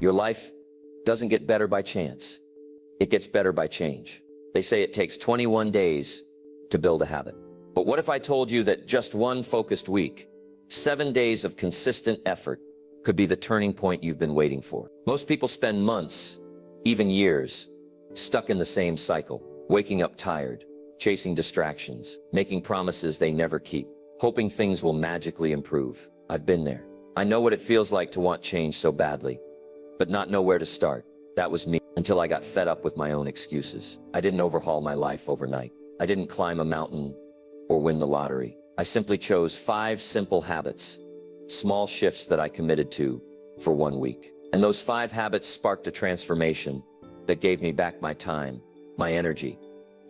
Your life doesn't get better by chance. It gets better by change. They say it takes 21 days to build a habit. But what if I told you that just one focused week, 7 days of consistent effort, could be the turning point you've been waiting for? Most people spend months, even years, stuck in the same cycle, waking up tired, chasing distractions, making promises they never keep, hoping things will magically improve. I've been there. I know what it feels like to want change so badly, but not know where to start. That was me until I got fed up with my own excuses. I didn't overhaul my life overnight. I didn't climb a mountain or win the lottery. I simply chose 5 simple habits, small shifts that I committed to for 1 week. And those 5 habits sparked a transformation that gave me back my time, my energy,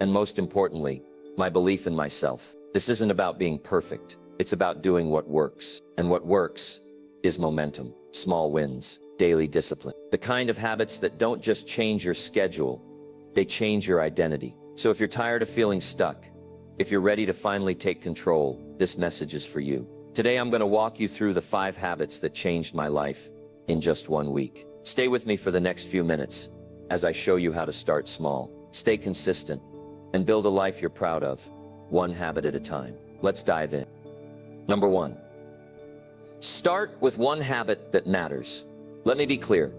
and most importantly, my belief in myself. This isn't about being perfect. It's about doing what works. And what works is momentum, small wins, daily discipline. The kind of habits that don't just change your schedule, they change your identity. So if you're tired of feeling stuck, if you're ready to finally take control, this message is for you. Today I'm going to walk you through the 5 habits that changed my life in just 1 week. Stay with me for the next few minutes as I show you how to start small, stay consistent, and build a life you're proud of, one habit at a time. Let's dive in. Number 1. Start with one habit that matters. Let me be clear.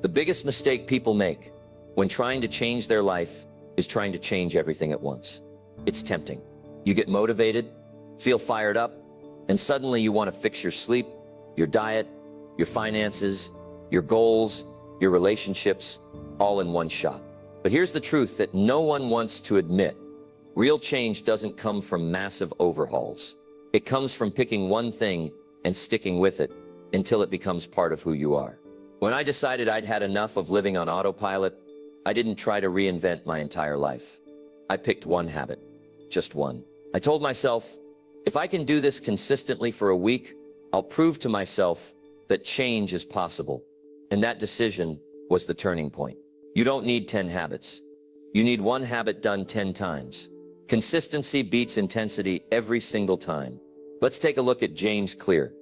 The biggest mistake people make when trying to change their life is trying to change everything at once. It's tempting. You get motivated, feel fired up, and suddenly you want to fix your sleep, your diet, your finances, your goals, your relationships, all in one shot. But here's the truth that no one wants to admit. Real change doesn't come from massive overhauls. It comes from picking one thing and sticking with it until it becomes part of who you are. When I decided I'd had enough of living on autopilot, I didn't try to reinvent my entire life. I picked one habit, just one. I told myself, if I can do this consistently for a week, I'll prove to myself that change is possible. And that decision was the turning point. You don't need 10 habits. You need one habit done 10 times. Consistency beats intensity every single time. Let's take a look at James Clear,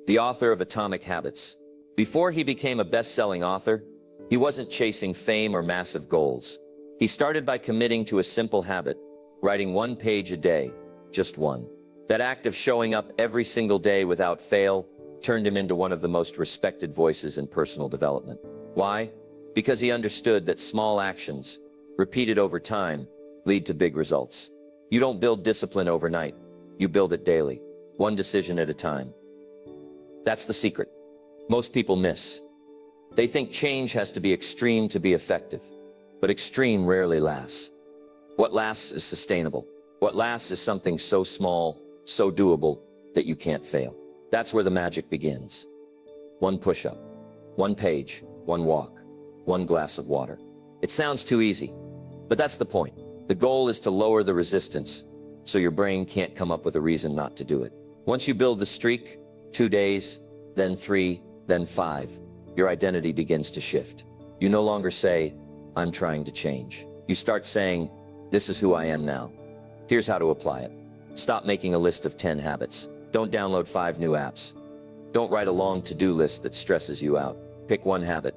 the author of Atomic Habits. Before he became a best-selling author, he wasn't chasing fame or massive goals. He started by committing to a simple habit, writing 1 page a day, just one. That act of showing up every single day without fail turned him into one of the most respected voices in personal development. Why? Because he understood that small actions, repeated over time, lead to big results. You don't build discipline overnight. You build it daily, one decision at a time. That's the secret most people miss. They think change has to be extreme to be effective, but extreme rarely lasts. What lasts is sustainable. What lasts is something so small, so doable, that you can't fail. That's where the magic begins. 1 push-up, 1 page, 1 walk, 1 glass of water. It sounds too easy, but that's the point. The goal is to lower the resistance so your brain can't come up with a reason not to do it. Once you build the streak, 2 days, then 3, then 5, your identity begins to shift. You no longer say, I'm trying to change. You start saying, this is who I am now. Here's how to apply it. Stop making a list of 10 habits. Don't download 5 new apps. Don't write a long to-do list that stresses you out. Pick one habit.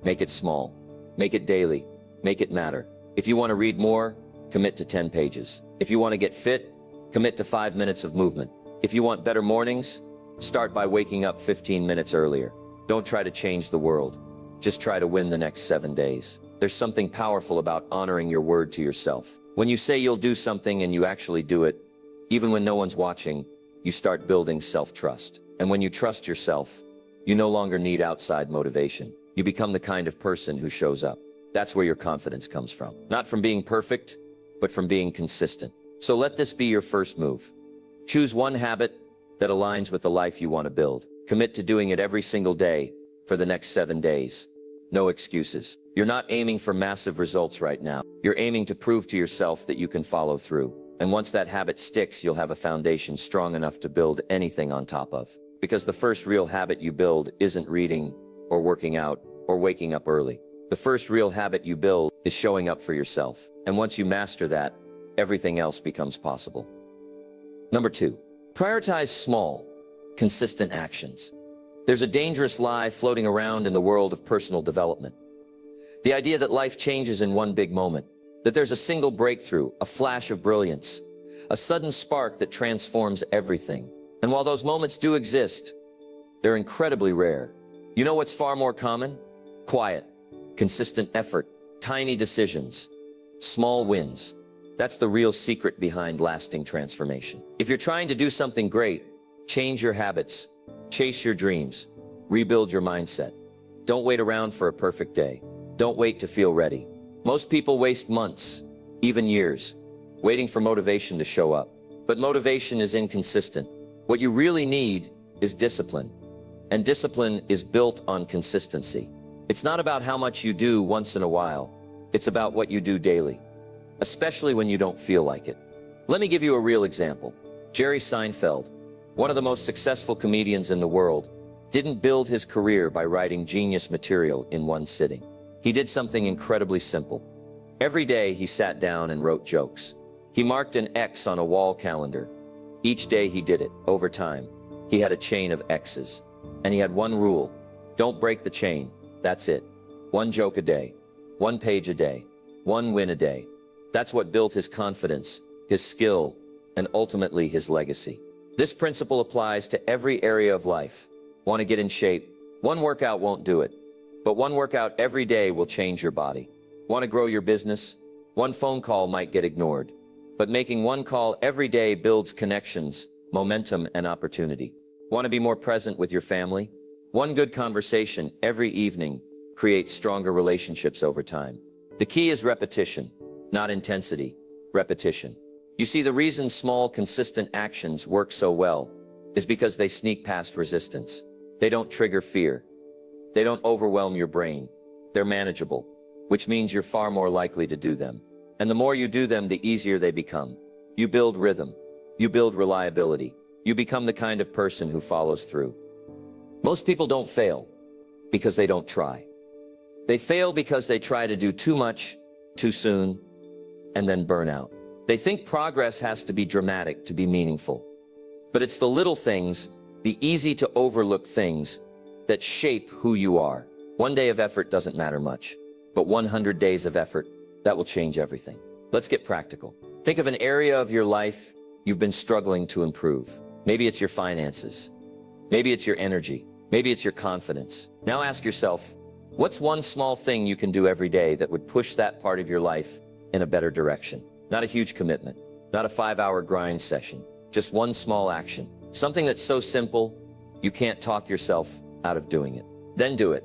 Make it small. Make it daily. Make it matter. If you want to read more, commit to 10 pages. If you want to get fit, commit to 5 minutes of movement. If you want better mornings, start by waking up 15 minutes earlier. Don't try to change the world. Just try to win the next 7 days. There's something powerful about honoring your word to yourself. When you say you'll do something and you actually do it, even when no one's watching, you start building self-trust. And when you trust yourself, you no longer need outside motivation. You become the kind of person who shows up. That's where your confidence comes from. Not from being perfect, but from being consistent. So let this be your first move. Choose one habit that aligns with the life you want to build. Commit to doing it every single day for the next 7 days. No excuses. You're not aiming for massive results right now. You're aiming to prove to yourself that you can follow through. And once that habit sticks, you'll have a foundation strong enough to build anything on top of. Because the first real habit you build isn't reading or working out or waking up early. The first real habit you build is showing up for yourself. And once you master that, everything else becomes possible. Number 2, prioritize small, consistent actions. There's a dangerous lie floating around in the world of personal development. The idea that life changes in one big moment, that there's a single breakthrough, a flash of brilliance, a sudden spark that transforms everything. And while those moments do exist, they're incredibly rare. You know what's far more common? Quiet, consistent effort, tiny decisions, small wins. That's the real secret behind lasting transformation. If you're trying to do something great, change your habits, chase your dreams, rebuild your mindset. Don't wait around for a perfect day. Don't wait to feel ready. Most people waste months, even years, waiting for motivation to show up. But motivation is inconsistent. What you really need is discipline. And discipline is built on consistency. It's not about how much you do once in a while. It's about what you do daily, especially when you don't feel like it. Let me give you a real example. Jerry Seinfeld, one of the most successful comedians in the world, didn't build his career by writing genius material in one sitting. He did something incredibly simple. Every day he sat down and wrote jokes. He marked an X on a wall calendar. Each day he did it. Over time, he had a chain of X's. And he had one rule: don't break the chain. That's it. One joke a day, one page a day, one win a day. That's what built his confidence, his skill, and ultimately his legacy. This principle applies to every area of life. Want to get in shape? One workout won't do it. But one workout every day will change your body. Want to grow your business? One phone call might get ignored. But making one call every day builds connections, momentum, and opportunity. Want to be more present with your family? One good conversation every evening creates stronger relationships over time. The key is repetition, not intensity. Repetition. You see, the reason small, consistent actions work so well is because they sneak past resistance. They don't trigger fear. They don't overwhelm your brain. They're manageable, which means you're far more likely to do them. And the more you do them, the easier they become. You build rhythm. You build reliability. You become the kind of person who follows through. Most people don't fail because they don't try. They fail because they try to do too much, too soon, and then burn out. They think progress has to be dramatic to be meaningful. But it's the little things, the easy to overlook things, that shape who you are. One day of effort doesn't matter much, but 100 days of effort, that will change everything. Let's get practical. Think of an area of your life you've been struggling to improve. Maybe it's your finances. Maybe it's your energy. Maybe it's your confidence. Now ask yourself, what's one small thing you can do every day that would push that part of your life in a better direction? Not a huge commitment, not a 5-hour grind session, just one small action. Something that's so simple, you can't talk yourself out of doing it. Then do it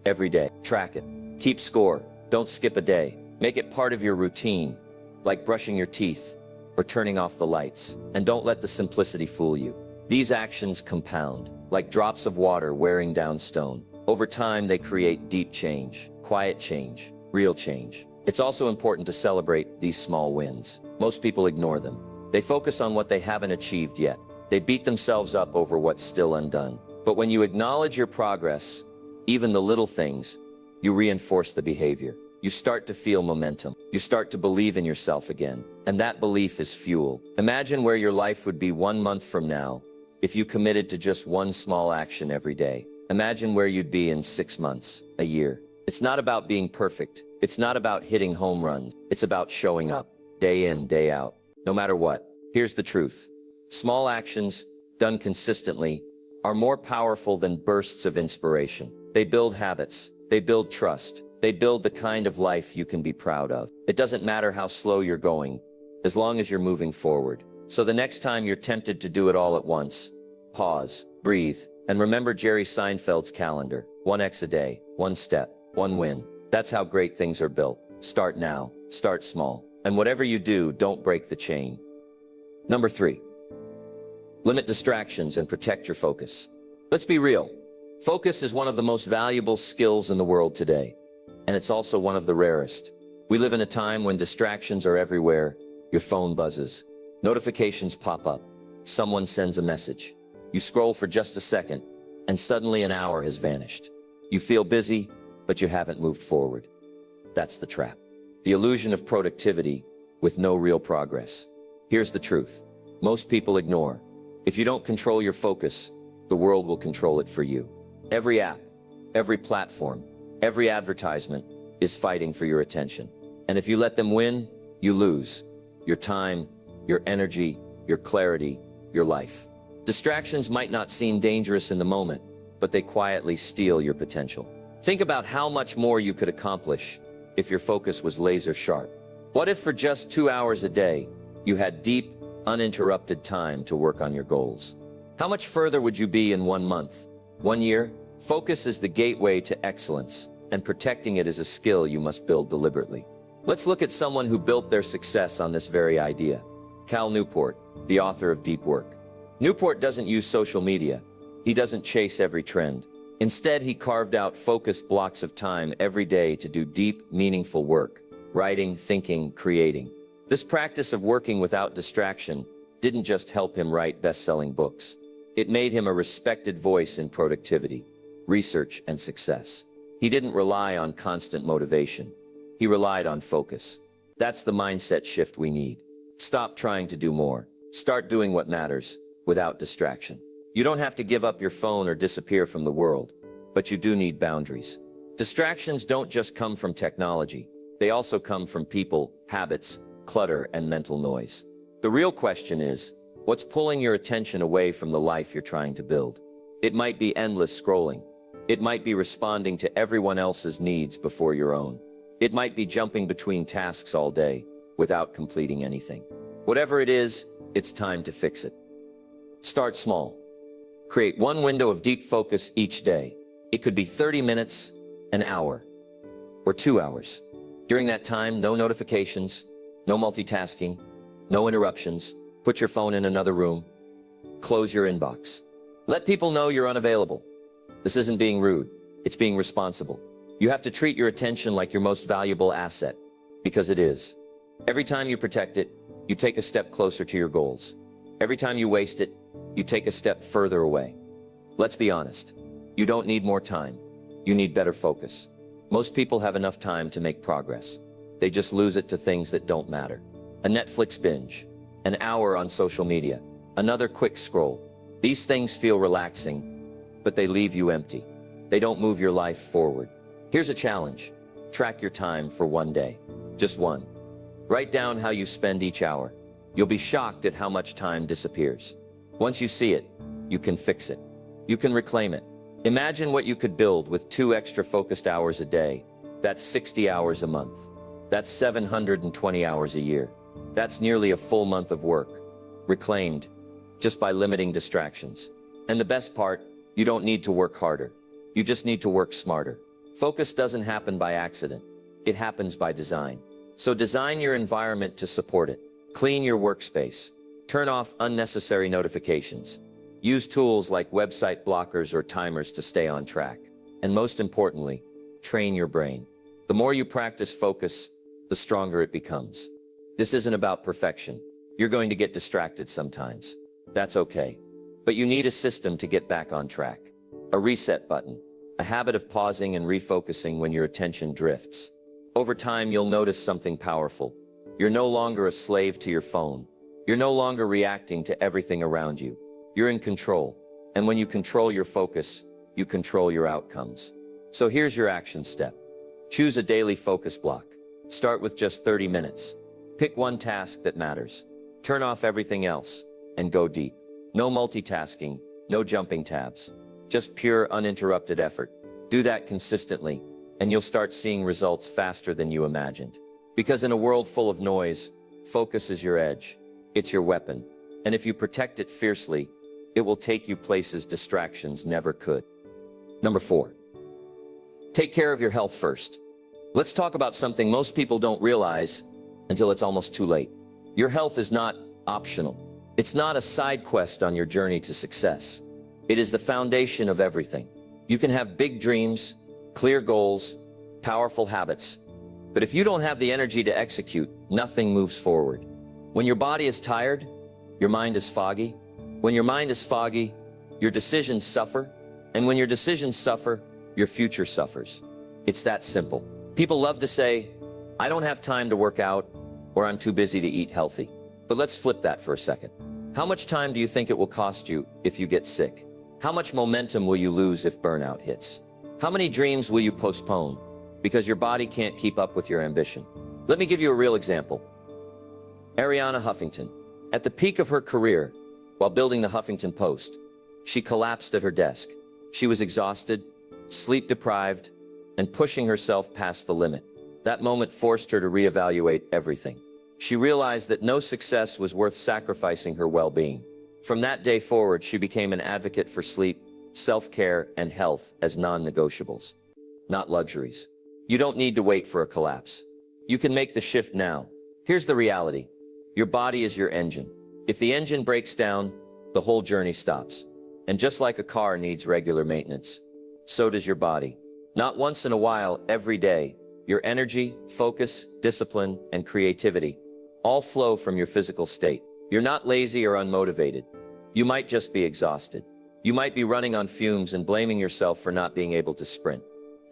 every day. Track it. Keep score. Don't skip a day. Make it part of your routine, like brushing your teeth or turning off the lights. And don't let the simplicity fool you. These actions compound, like drops of water wearing down stone. Over time, they create deep change, quiet change, real change. It's also important to celebrate these small wins. Most people ignore them. They focus on what they haven't achieved yet. They beat themselves up over what's still undone. But when you acknowledge your progress, even the little things, you reinforce the behavior. You start to feel momentum. You start to believe in yourself again. And that belief is fuel. Imagine where your life would be 1 month from now if you committed to just one small action every day. Imagine where you'd be in 6 months, a year. It's not about being perfect. It's not about hitting home runs. It's about showing up, day in, day out, no matter what. Here's the truth. Small actions, done consistently, are more powerful than bursts of inspiration. They build habits. They build trust. They build the kind of life you can be proud of. It doesn't matter how slow you're going, as long as you're moving forward. So the next time you're tempted to do it all at once, pause, breathe, and remember Jerry Seinfeld's calendar. 1 X a day, 1 step, 1 win. That's how great things are built. Start now, start small. And whatever you do, don't break the chain. Number 3. Limit distractions and protect your focus. Let's be real. Focus is one of the most valuable skills in the world today. And it's also one of the rarest. We live in a time when distractions are everywhere. Your phone buzzes. Notifications pop up. Someone sends a message. You scroll for just a second, and suddenly an hour has vanished. You feel busy, but you haven't moved forward. That's the trap. The illusion of productivity with no real progress. Here's the truth. Most people ignore. If you don't control your focus, the world will control it for you. Every app, every platform, every advertisement is fighting for your attention. And if you let them win, you lose your time, your energy, your clarity, your life. Distractions might not seem dangerous in the moment, but they quietly steal your potential. Think about how much more you could accomplish if your focus was laser sharp. What if for just 2 hours a day, you had deep, uninterrupted time to work on your goals? How much further would you be in 1 month, 1 year? Focus is the gateway to excellence, and protecting it is a skill you must build deliberately. Let's look at someone who built their success on this very idea. Cal Newport, the author of Deep Work. Newport doesn't use social media. He doesn't chase every trend. Instead, he carved out focused blocks of time every day to do deep, meaningful work, writing, thinking, creating. This practice of working without distraction didn't just help him write best-selling books. It made him a respected voice in productivity, research, and success. He didn't rely on constant motivation. He relied on focus. That's the mindset shift we need. Stop trying to do more. Start doing what matters, without distraction. You don't have to give up your phone or disappear from the world, but you do need boundaries. Distractions don't just come from technology. They also come from people, habits, clutter, and mental noise. The real question is, what's pulling your attention away from the life you're trying to build? It might be endless scrolling. It might be responding to everyone else's needs before your own. It might be jumping between tasks all day without completing anything. Whatever it is, it's time to fix it. Start small. Create one window of deep focus each day. It could be 30 minutes, an hour, or 2 hours. During that time, no notifications, no multitasking, no interruptions. Put your phone in another room. Close your inbox. Let people know you're unavailable. This isn't being rude. It's being responsible. You have to treat your attention like your most valuable asset, because it is. Every time you protect it, you take a step closer to your goals. Every time you waste it, you take a step further away. Let's be honest. You don't need more time. You need better focus. Most people have enough time to make progress. They just lose it to things that don't matter. A Netflix binge, an hour on social media, another quick scroll. These things feel relaxing, but they leave you empty. They don't move your life forward. Here's a challenge. Track your time for 1 day. Just one. Write down how you spend each hour. You'll be shocked at how much time disappears. Once you see it, you can fix it. You can reclaim it. Imagine what you could build with 2 extra focused hours a day. That's 60 hours a month. That's 720 hours a year. That's nearly a full month of work, reclaimed, just by limiting distractions. And the best part, you don't need to work harder. You just need to work smarter. Focus doesn't happen by accident. It happens by design. So design your environment to support it. Clean your workspace. Turn off unnecessary notifications. Use tools like website blockers or timers to stay on track. And most importantly, train your brain. The more you practice focus, the stronger it becomes. This isn't about perfection. You're going to get distracted sometimes. That's okay. But you need a system to get back on track. A reset button. A habit of pausing and refocusing when your attention drifts. Over time, you'll notice something powerful. You're no longer a slave to your phone. You're no longer reacting to everything around you. You're in control. And when you control your focus, you control your outcomes. So here's your action step. Choose a daily focus block. Start with just 30 minutes. Pick one task that matters. Turn off everything else and go deep. No multitasking, no jumping tabs. Just pure, uninterrupted effort. Do that consistently, and you'll start seeing results faster than you imagined. Because in a world full of noise, focus is your edge. It's your weapon. And if you protect it fiercely, it will take you places distractions never could. Number 4. Take care of your health first. Let's talk about something most people don't realize until it's almost too late. Your health is not optional. It's not a side quest on your journey to success. It is the foundation of everything. You can have big dreams, clear goals, powerful habits, but if you don't have the energy to execute, nothing moves forward. When your body is tired, your mind is foggy. When your mind is foggy, your decisions suffer. And when your decisions suffer, your future suffers. It's that simple. People love to say, I don't have time to work out, or I'm too busy to eat healthy. But let's flip that for a second. How much time do you think it will cost you if you get sick? How much momentum will you lose if burnout hits? How many dreams will you postpone because your body can't keep up with your ambition? Let me give you a real example. Arianna Huffington. At the peak of her career, while building the Huffington Post, she collapsed at her desk. She was exhausted, sleep-deprived, and pushing herself past the limit. That moment forced her to reevaluate everything. She realized that no success was worth sacrificing her well-being. From that day forward, she became an advocate for sleep, self-care, and health as non-negotiables, not luxuries. You don't need to wait for a collapse. You can make the shift now. Here's the reality. Your body is your engine. If the engine breaks down, the whole journey stops. And just like a car needs regular maintenance, so does your body. Not once in a while, every day. Your energy, focus, discipline, and creativity all flow from your physical state. You're not lazy or unmotivated. You might just be exhausted. You might be running on fumes and blaming yourself for not being able to sprint.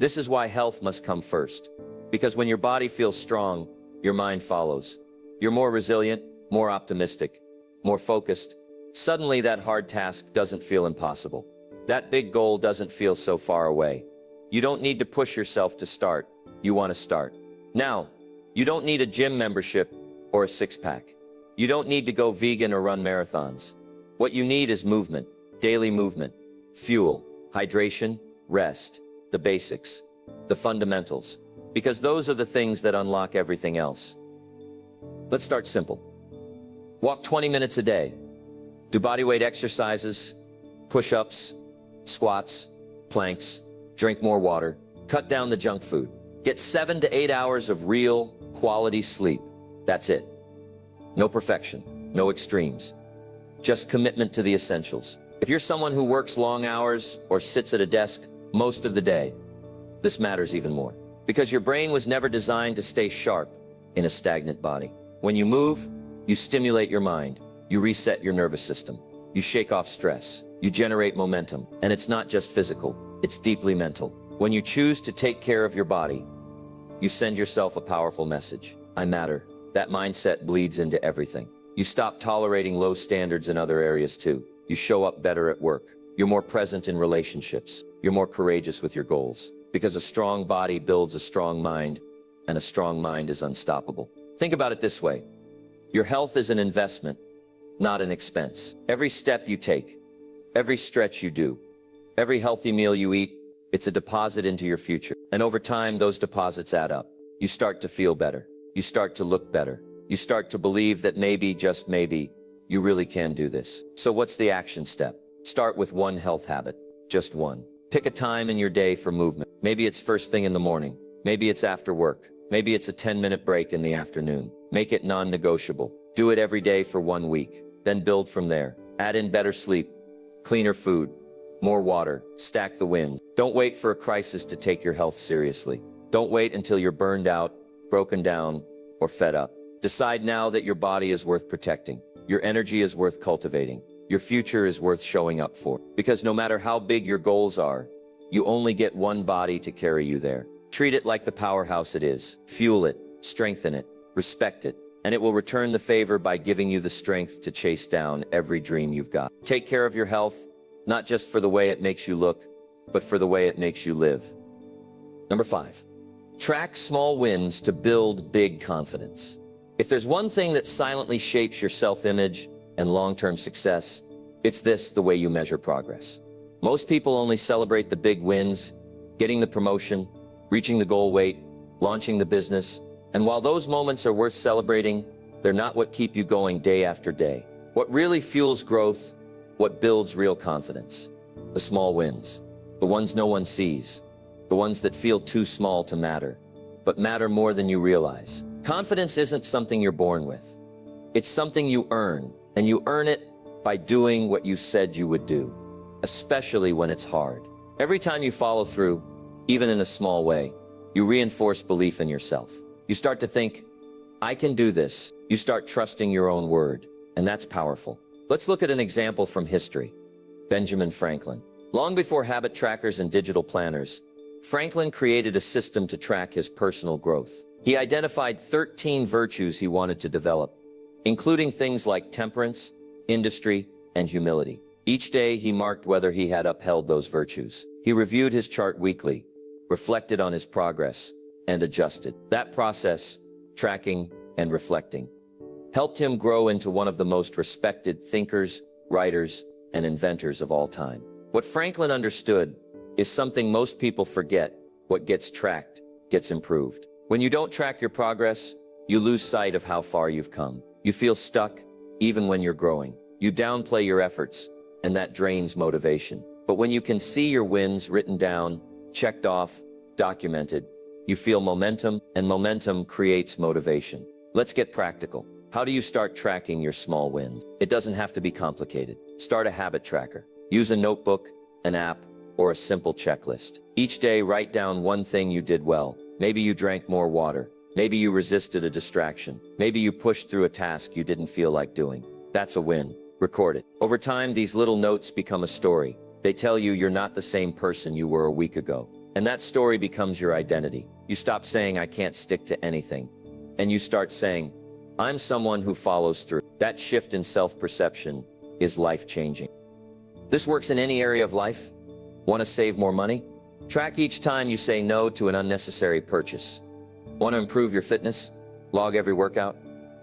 This is why health must come first. Because when your body feels strong, your mind follows. You're more resilient, more optimistic, more focused. Suddenly that hard task doesn't feel impossible. That big goal doesn't feel so far away. You don't need to push yourself to start. You want to start. Now, you don't need a gym membership or a six-pack. You don't need to go vegan or run marathons. What you need is movement, daily movement, fuel, hydration, rest, the basics, the fundamentals, because those are the things that unlock everything else. Let's start simple. Walk 20 minutes a day. Do bodyweight exercises, push-ups, squats, planks, drink more water, cut down the junk food. Get 7 to 8 hours of real, quality sleep. That's it. No perfection, no extremes. Just commitment to the essentials. If you're someone who works long hours or sits at a desk most of the day, this matters even more. Because your brain was never designed to stay sharp in a stagnant body. When you move, you stimulate your mind. You reset your nervous system. You shake off stress. You generate momentum. And it's not just physical, it's deeply mental. When you choose to take care of your body, you send yourself a powerful message. I matter. That mindset bleeds into everything. You stop tolerating low standards in other areas too. You show up better at work. You're more present in relationships. You're more courageous with your goals. Because a strong body builds a strong mind, and a strong mind is unstoppable. Think about it this way. Your health is an investment, not an expense. Every step you take, every stretch you do, every healthy meal you eat, it's a deposit into your future. And over time, those deposits add up. You start to feel better. You start to look better. You start to believe that maybe, just maybe, you really can do this. So what's the action step? Start with one health habit, just one. Pick a time in your day for movement. Maybe it's first thing in the morning. Maybe it's after work. Maybe it's a 10-minute break in the afternoon. Make it non-negotiable. Do it every day for 1 week. Then build from there. Add in better sleep, cleaner food, more water, stack the wins. Don't wait for a crisis to take your health seriously. Don't wait until you're burned out, broken down, or fed up. Decide now that your body is worth protecting. Your energy is worth cultivating. Your future is worth showing up for. Because no matter how big your goals are, you only get one body to carry you there. Treat it like the powerhouse it is. Fuel it, strengthen it, respect it, and it will return the favor by giving you the strength to chase down every dream you've got. Take care of your health, not just for the way it makes you look, but for the way it makes you live. Number 5, track small wins to build big confidence. If there's one thing that silently shapes your self-image and long-term success, it's the way you measure progress. Most people only celebrate the big wins, getting the promotion, reaching the goal weight, launching the business. And while those moments are worth celebrating, they're not what keep you going day after day. What really fuels growth, what builds real confidence, the small wins, the ones no one sees, the ones that feel too small to matter, but matter more than you realize. Confidence isn't something you're born with. It's something you earn, and you earn it by doing what you said you would do, especially when it's hard. Every time you follow through, even in a small way, you reinforce belief in yourself. You start to think, I can do this. You start trusting your own word, and that's powerful. Let's look at an example from history. Benjamin Franklin. Long before habit trackers and digital planners, Franklin created a system to track his personal growth. He identified 13 virtues he wanted to develop, including things like temperance, industry, and humility. Each day he marked whether he had upheld those virtues. He reviewed his chart weekly, reflected on his progress, and adjusted. That process, tracking and reflecting, helped him grow into one of the most respected thinkers, writers, and inventors of all time. What Franklin understood is something most people forget: what gets tracked gets improved. When you don't track your progress, you lose sight of how far you've come. You feel stuck, even when you're growing. You downplay your efforts, and that drains motivation. But when you can see your wins written down, checked off, documented, you feel momentum, and momentum creates motivation. Let's get practical. How do you start tracking your small wins? It doesn't have to be complicated. Start a habit tracker. Use a notebook, an app, or a simple checklist. Each day, write down one thing you did well. Maybe you drank more water. Maybe you resisted a distraction. Maybe you pushed through a task you didn't feel like doing. That's a win. Record it. Over time, these little notes become a story. They tell you you're not the same person you were a week ago. And that story becomes your identity. You stop saying, "I can't stick to anything," and you start saying, "I'm someone who follows through." That shift in self-perception is life-changing. This works in any area of life. Want to save more money? Track each time you say no to an unnecessary purchase. Want to improve your fitness? Log every workout,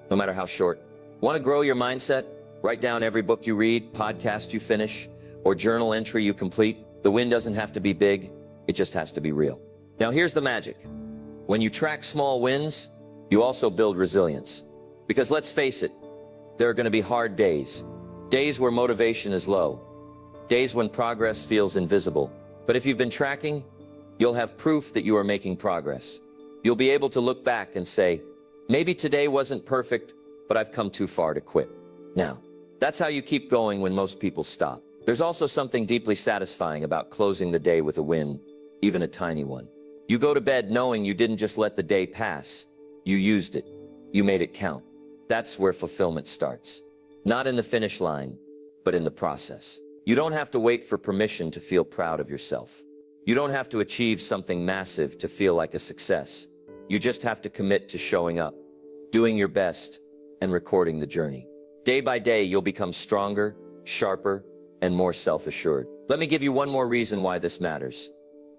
no matter how short. Want to grow your mindset? Write down every book you read, podcast you finish, or journal entry you complete. The win doesn't have to be big, it just has to be real. Now here's the magic. When you track small wins, you also build resilience. Because let's face it, there are going to be hard days. Days where motivation is low. Days when progress feels invisible. But if you've been tracking, you'll have proof that you are making progress. You'll be able to look back and say, maybe today wasn't perfect, but I've come too far to quit. Now, that's how you keep going when most people stop. There's also something deeply satisfying about closing the day with a win, even a tiny one. You go to bed knowing you didn't just let the day pass. You used it. You made it count. That's where fulfillment starts. Not in the finish line, but in the process. You don't have to wait for permission to feel proud of yourself. You don't have to achieve something massive to feel like a success. You just have to commit to showing up, doing your best, and recording the journey. Day by day, you'll become stronger, sharper, and more self-assured. Let me give you one more reason why this matters.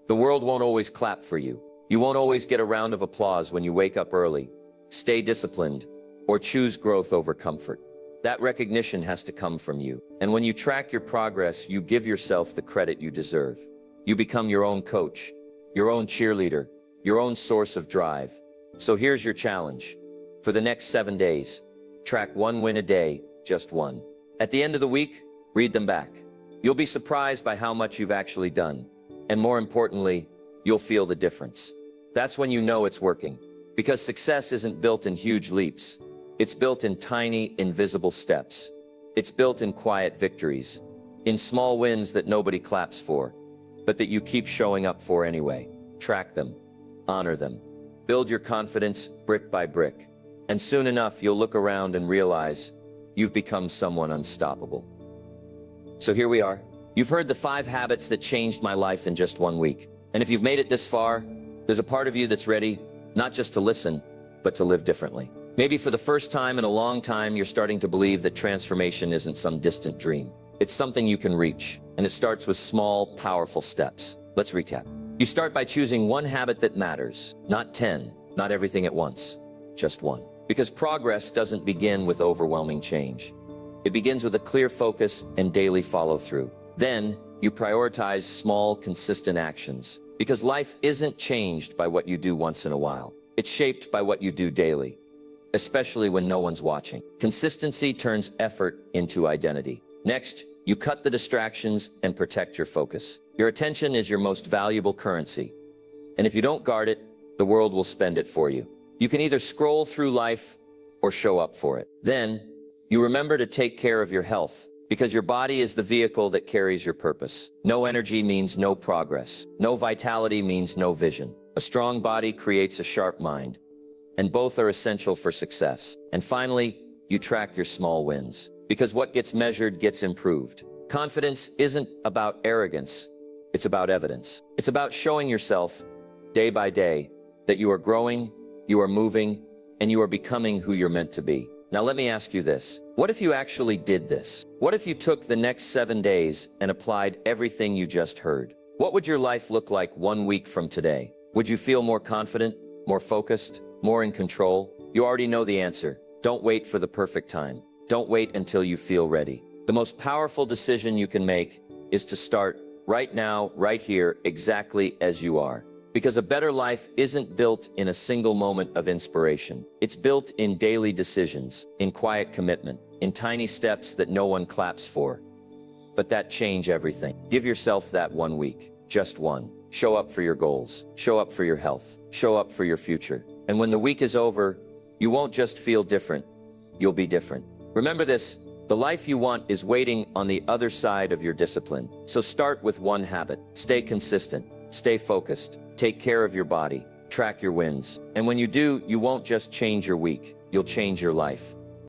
The world won't always clap for you. You won't always get a round of applause when you wake up early, stay disciplined, or choose growth over comfort. That recognition has to come from you. And when you track your progress, you give yourself the credit you deserve. You become your own coach, your own cheerleader, your own source of drive. So here's your challenge. For the next 7 days, track one win a day, just one. At the end of the week, read them back. You'll be surprised by how much you've actually done. And more importantly, you'll feel the difference. That's when you know it's working. Because success isn't built in huge leaps. It's built in tiny, invisible steps. It's built in quiet victories, in small wins that nobody claps for, but that you keep showing up for anyway. Track them, honor them, build your confidence brick by brick. And soon enough, you'll look around and realize you've become someone unstoppable. So here we are. You've heard the 5 habits that changed my life in just 1 week. And if you've made it this far, there's a part of you that's ready, not just to listen, but to live differently. Maybe for the first time in a long time, you're starting to believe that transformation isn't some distant dream. It's something you can reach, and it starts with small, powerful steps. Let's recap. You start by choosing one habit that matters, not 10, not everything at once, just one. Because progress doesn't begin with overwhelming change. It begins with a clear focus and daily follow-through. Then, you prioritize small, consistent actions. Because life isn't changed by what you do once in a while. It's shaped by what you do daily. Especially when no one's watching. Consistency turns effort into identity. Next, you cut the distractions and protect your focus. Your attention is your most valuable currency. And if you don't guard it, the world will spend it for you. You can either scroll through life or show up for it. Then, you remember to take care of your health, because your body is the vehicle that carries your purpose. No energy means no progress. No vitality means no vision. A strong body creates a sharp mind. And both are essential for success. And finally, you track your small wins. Because what gets measured gets improved. Confidence isn't about arrogance, it's about evidence. It's about showing yourself, day by day, that you are growing, you are moving, and you are becoming who you're meant to be. Now let me ask you this. What if you actually did this? What if you took the next 7 days and applied everything you just heard? What would your life look like 1 week from today? Would you feel more confident, more focused, more in control? You already know the answer. Don't wait for the perfect time. Don't wait until you feel ready. The most powerful decision you can make is to start right now, right here, exactly as you are. Because a better life isn't built in a single moment of inspiration. It's built in daily decisions, in quiet commitment, in tiny steps that no one claps for, but that change everything. Give yourself that 1 week, just one. Show up for your goals, show up for your health, show up for your future. And when the week is over, you won't just feel different, you'll be different. Remember this, the life you want is waiting on the other side of your discipline. So start with one habit. Stay consistent, stay focused, take care of your body, track your wins. And when you do, you won't just change your week, you'll change your life.